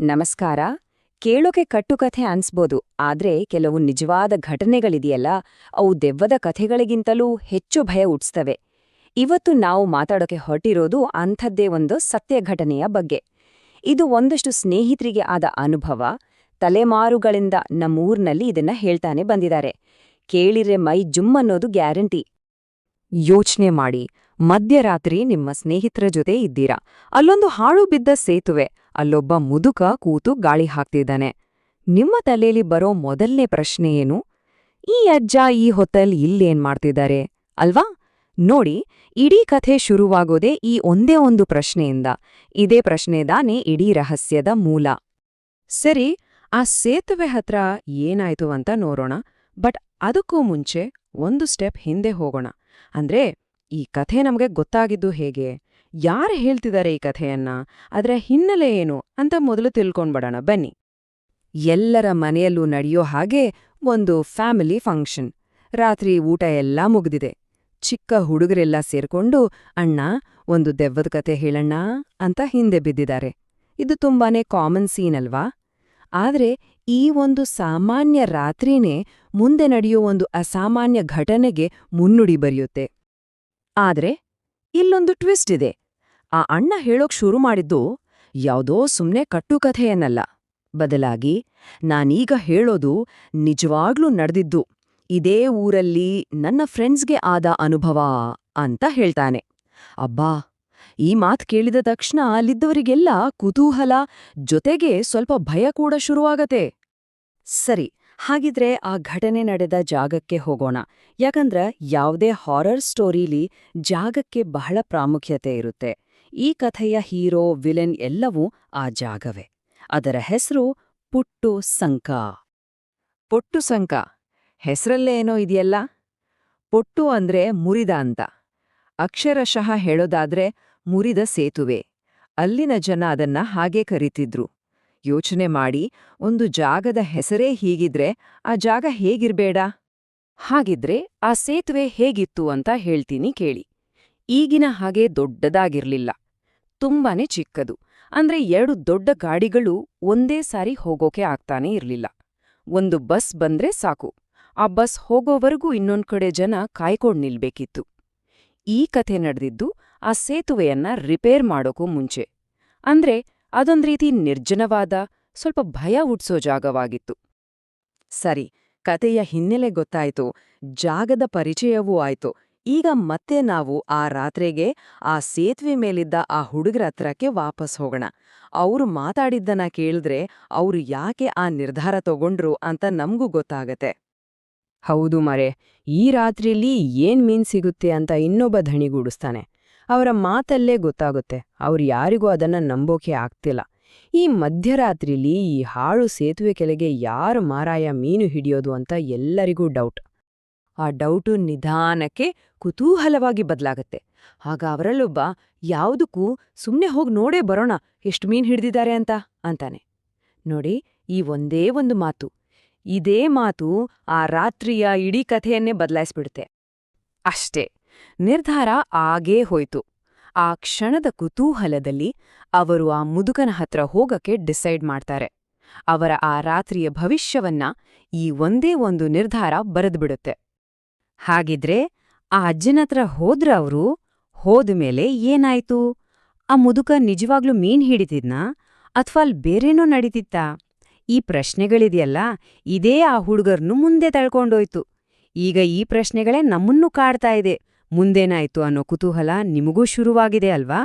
ನಮಸ್ಕಾರ. ಕೇಳೋಕೆ ಕಟ್ಟುಕಥೆ ಅನ್ಸ್ಬೋದು, ಆದ್ರೆ ಕೆಲವು ನಿಜವಾದ ಘಟನೆಗಳಿದೆಯಲ್ಲ, ಅವು ದೆವ್ವದ ಕಥೆಗಳಿಗಿಂತಲೂ ಹೆಚ್ಚು ಭಯ ಹುಟ್ಟಿಸ್ತವೆ. ಇವತ್ತು ನಾವು ಮಾತಾಡೋಕೆ ಹೊರಟಿರೋದು ಅಂಥದ್ದೇ ಒಂದು ಸತ್ಯ ಘಟನೆಯ ಬಗ್ಗೆ. ಇದು ಒಂದಷ್ಟು ಸ್ನೇಹಿತರಿಗೆ ಆದ ಅನುಭವ. ತಲೆಮಾರುಗಳಿಂದ ನಮ್ಮೂರ್ನಲ್ಲಿ ಇದನ್ನ ಹೇಳ್ತಾನೆ ಬಂದಿದ್ದಾರೆ. ಕೇಳಿದ್ರೆ ಮೈ ಜುಮ್ಮನ್ನೋದು ಗ್ಯಾರಂಟಿ. ಯೋಚ್ನೆ ಮಾಡಿ, ಮಧ್ಯರಾತ್ರಿ ನಿಮ್ಮ ಸ್ನೇಹಿತರ ಜೊತೆ ಇದ್ದೀರಾ. ಅಲ್ಲೊಂದು ಹಾಳು ಬಿದ್ದ ಸೇತುವೆ, ಅಲ್ಲೊಬ್ಬ ಮುದುಕ ಕೂತು ಗಾಳಿ ಹಾಕ್ತಿದ್ದಾನೆ. ನಿಮ್ಮ ತಲೆಯಲ್ಲಿ ಬರೋ ಮೊದಲನೇ ಪ್ರಶ್ನೆ ಏನು? ಈ ಅಜ್ಜ ಈ ಹೊತ್ತಲ್ಲಿ ಇಲ್ಲೇನ್ ಮಾಡ್ತಿದ್ದಾರೆ ಅಲ್ವಾ? ನೋಡಿ, ಇಡೀ ಕಥೆ ಶುರುವಾಗೋದೇ ಈ ಒಂದೇ ಒಂದು ಪ್ರಶ್ನೆಯಿಂದ. ಇದೇ ಪ್ರಶ್ನೆದಾನೇ ಇಡೀ ರಹಸ್ಯದ ಮೂಲ. ಸರಿ, ಆ ಸೇತುವೆ ಹತ್ರ ಏನಾಯ್ತು ಅಂತ ನೋಡೋಣ. ಬಟ್ ಅದಕ್ಕೂ ಮುಂಚೆ ಒಂದು ಸ್ಟೆಪ್ ಹಿಂದೆ ಹೋಗೋಣ. ಅಂದ್ರೆ, ಈ ಕಥೆ ನಮ್ಗೆ ಗೊತ್ತಾಗಿದ್ದು ಹೇಗೆ? ಯಾರು ಹೇಳ್ತಿದ್ದಾರೆ ಈ ಕಥೆಯನ್ನ? ಅದರ ಹಿನ್ನೆಲೆ ಏನು ಅಂತ ಮೊದಲು ತಿಳ್ಕೊಂಡ್ಬಿಡೋಣ ಬನ್ನಿ. ಎಲ್ಲರ ಮನೆಯಲ್ಲೂ ನಡೆಯೋ ಹಾಗೆ ಒಂದು ಫ್ಯಾಮಿಲಿ ಫಂಕ್ಷನ್. ರಾತ್ರಿ ಊಟ ಎಲ್ಲ ಮುಗ್ದಿದೆ. ಚಿಕ್ಕ ಹುಡುಗರೆಲ್ಲ ಸೇರ್ಕೊಂಡು, ಅಣ್ಣ, ಒಂದು ದೆವ್ವದ ಕತೆ ಹೇಳಣ್ಣ ಅಂತ ಹಿಂದೆ ಬಿದ್ದಿದ್ದಾರೆ. ಇದು ತುಂಬಾನೇ ಕಾಮನ್ ಸೀನ್ ಅಲ್ವಾ? ಆದ್ರೆ ಈ ಒಂದು ಸಾಮಾನ್ಯ ರಾತ್ರಿನೇ ಮುಂದೆ ನಡೆಯೋ ಒಂದು ಅಸಾಮಾನ್ಯ ಘಟನೆಗೆ ಮುನ್ನುಡಿ ಬರೆಯುತ್ತೆ. ಆದ್ರೆ ಇಲ್ಲೊಂದು ಟ್ವಿಸ್ಟ್ ಇದೆ. ಆ ಅಣ್ಣ ಹೇಳೋಕ್ ಶುರು ಮಾಡಿದ್ದು ಯಾವುದೋ ಸುಮ್ನೆ ಕಟ್ಟುಕಥೆಯನ್ನಲ್ಲ. ಬದಲಾಗಿ, ನಾನೀಗ ಹೇಳೋದು ನಿಜವಾಗ್ಲೂ ನಡೆದಿದ್ದು, ಇದೇ ಊರಲ್ಲಿ ನನ್ನ ಫ್ರೆಂಡ್ಸ್ಗೆ ಆದ ಅನುಭವ ಅಂತ ಹೇಳ್ತಾನೆ. ಅಬ್ಬಾ, ಈ ಮಾತ್ ಕೇಳಿದ ತಕ್ಷಣ ಅಲ್ಲಿದ್ದವರಿಗೆಲ್ಲ ಕುತೂಹಲ, ಜೊತೆಗೆ ಸ್ವಲ್ಪ ಭಯ ಕೂಡ ಶುರುವಾಗತ್ತೆ. ಸರಿ, ಹಾಗಿದ್ರೆ ಆ ಘಟನೆ ನಡೆದ ಜಾಗಕ್ಕೆ ಹೋಗೋಣ. ಯಾಕಂದ್ರೆ ಯಾವುದೇ ಹಾರರ್ ಸ್ಟೋರಿಲಿ ಜಾಗಕ್ಕೆ ಬಹಳ ಪ್ರಾಮುಖ್ಯತೆ ಇರುತ್ತೆ. ಈ ಕಥೆಯ ಹೀರೋ, ವಿಲೆನ್ ಎಲ್ಲವೂ ಆ ಜಾಗವೇ. ಅದರ ಹೆಸರು ಪುಟ್ಟು ಸಂಕ. ಪೊಟ್ಟು ಸಂಕ ಹೆಸರಲ್ಲೇ ಏನೋ ಇದೆಯಲ್ಲ. ಪೊಟ್ಟು ಅಂದ್ರೆ ಮುರಿದ ಅಂತ. ಅಕ್ಷರಶಃ ಹೇಳೋದಾದ್ರೆ ಮುರಿದ ಸೇತುವೆ. ಅಲ್ಲಿನ ಜನ ಅದನ್ನ ಹಾಗೆ ಕರೀತಿದ್ರು. ಯೋಚನೆ ಮಾಡಿ, ಒಂದು ಜಾಗದ ಹೆಸರೇ ಹೀಗಿದ್ರೆ ಆ ಜಾಗ ಹೇಗಿರ್ಬೇಡ? ಹಾಗಿದ್ರೆ ಆ ಸೇತುವೆ ಹೇಗಿತ್ತು ಅಂತ ಹೇಳ್ತೀನಿ ಕೇಳಿ. ಈಗಿನ ಹಾಗೆ ದೊಡ್ಡದಾಗಿರ್ಲಿಲ್ಲ, ತುಂಬಾನೇ ಚಿಕ್ಕದು. ಅಂದ್ರೆ 2 ದೊಡ್ಡ ಗಾಡಿಗಳು ಒಂದೇ ಸಾರಿ ಹೋಗೋಕೆ ಆಗ್ತಾನೇ ಇರ್ಲಿಲ್ಲ. ಒಂದು ಬಸ್ ಬಂದ್ರೆ ಸಾಕು, ಆ ಬಸ್ ಹೋಗೋವರೆಗೂ ಇನ್ನೊಂದ್ ಕಡೆ ಜನ ಕಾಯ್ಕೊಂಡ್ ನಿಲ್ಬೇಕಿತ್ತು. ಈ ಕಥೆ ನಡೆದಿದ್ದು ಆ ಸೇತುವೆಯನ್ನ ರಿಪೇರ್ ಮಾಡೋಕೂ ಮುಂಚೆ. ಅಂದ್ರೆ ಅದೊಂದ್ ರೀತಿ ನಿರ್ಜನವಾದ, ಸ್ವಲ್ಪ ಭಯ ಹುಟ್ಸೋ ಜಾಗವಾಗಿತ್ತು. ಸರಿ, ಕತೆಯ ಹಿನ್ನೆಲೆ ಗೊತ್ತಾಯ್ತು, ಜಾಗದ ಪರಿಚಯವೂ ಆಯ್ತು. ಈಗ ಮತ್ತೆ ನಾವು ಆ ರಾತ್ರಿಗೆ ಆ ಸೇತುವೆ ಮೇಲಿದ್ದ ಆ ಹುಡುಗರ ಹತ್ರಕ್ಕೆ ವಾಪಸ್ ಹೋಗೋಣ. ಅವ್ರು ಮಾತಾಡಿದ್ದನ್ನ ಕೇಳಿದ್ರೆ ಅವ್ರು ಯಾಕೆ ಆ ನಿರ್ಧಾರ ತಗೊಂಡ್ರು ಅಂತ ನಮ್ಗೂ ಗೊತ್ತಾಗತ್ತೆ. ಹೌದು ಮರೆ, ಈ ರಾತ್ರಿಯಲ್ಲಿ ಏನ್ ಮೀನ್ ಸಿಗುತ್ತೆ ಅಂತ ಇನ್ನೊಬ್ಬ ಧಣಿಗೂಡಿಸ್ತಾನೆ. ಅವರ ಮಾತಲ್ಲೇ ಗೊತ್ತಾಗುತ್ತೆ, ಅವ್ರು ಯಾರಿಗೂ ಅದನ್ನ ನಂಬೋಕೆ ಆಗ್ತಿಲ್ಲ. ಈ ಮಧ್ಯರಾತ್ರಿಲಿ ಈ ಹಾಳು ಸೇತುವೆ ಕೆಳಗೆ ಯಾರು ಮಾರಾಯ ಮೀನು ಹಿಡಿಯೋದು ಅಂತ ಎಲ್ಲರಿಗೂ ಡೌಟ್. ಆ ಡೌಟು ನಿಧಾನಕ್ಕೆ ಕುತೂಹಲವಾಗಿ ಬದಲಾಗತ್ತೆ. ಆಗ ಅವರಲ್ಲೊಬ್ಬ, ಯಾವುದಕ್ಕೂ ಸುಮ್ನೆ ಹೋಗಿ ನೋಡೇ ಬರೋಣ ಎಷ್ಟು ಮೀನ್ ಹಿಡ್ದಿದ್ದಾರೆ ಅಂತಾನೆ. ನೋಡಿ, ಈ ಒಂದೇ ಒಂದು ಮಾತು, ಇದೇ ಮಾತು ಆ ರಾತ್ರಿಯ ಇಡೀ ಕಥೆಯನ್ನೇ ಬದಲಾಯಿಸ್ಬಿಡುತ್ತೆ. ಅಷ್ಟೇ, ನಿರ್ಧಾರ ಆಗೇ ಹೋಯ್ತು. ಆ ಕ್ಷಣದ ಕುತೂಹಲದಲ್ಲಿ ಅವರು ಆ ಮುದುಕನ ಹತ್ರ ಹೋಗಕ್ಕೆ ಡಿಸೈಡ್ ಮಾಡ್ತಾರೆ. ಅವರ ಆ ರಾತ್ರಿಯ ಭವಿಷ್ಯವನ್ನ ಈ ಒಂದೇ ಒಂದು ನಿರ್ಧಾರ ಬರೆದ್ಬಿಡುತ್ತೆ. ಹಾಗಿದ್ರೆ ಆ ಅಜ್ಜನತ್ರ ಹೋದ್ರ ಅವರು? ಹೋದ್ಮೇಲೆ ಏನಾಯ್ತು? ಆ ಮುದುಕ ನಿಜವಾಗ್ಲೂ ಮೀನ್ ಹಿಡಿತಿದ್ನಾ ಅಥ್ವಾ ಅಲ್ಲಿ ಬೇರೇನೋ ನಡೀತಿತ್ತಾ? ಈ ಪ್ರಶ್ನೆಗಳಿದೆಯಲ್ಲ, ಇದೇ ಆ ಹುಡುಗರ್ನು ಮುಂದೆ ತಳ್ಕೊಂಡೋಯ್ತು. ಈಗ ಈ ಪ್ರಶ್ನೆಗಳೇ ನಮ್ಮನ್ನೂ ಕಾಡ್ತಾ ಇದೆ. ಮುಂದೇನಾಯ್ತು ಅನ್ನೋ ಕುತೂಹಲ ನಿಮಗೂ ಶುರುವಾಗಿದೆ ಅಲ್ವಾ?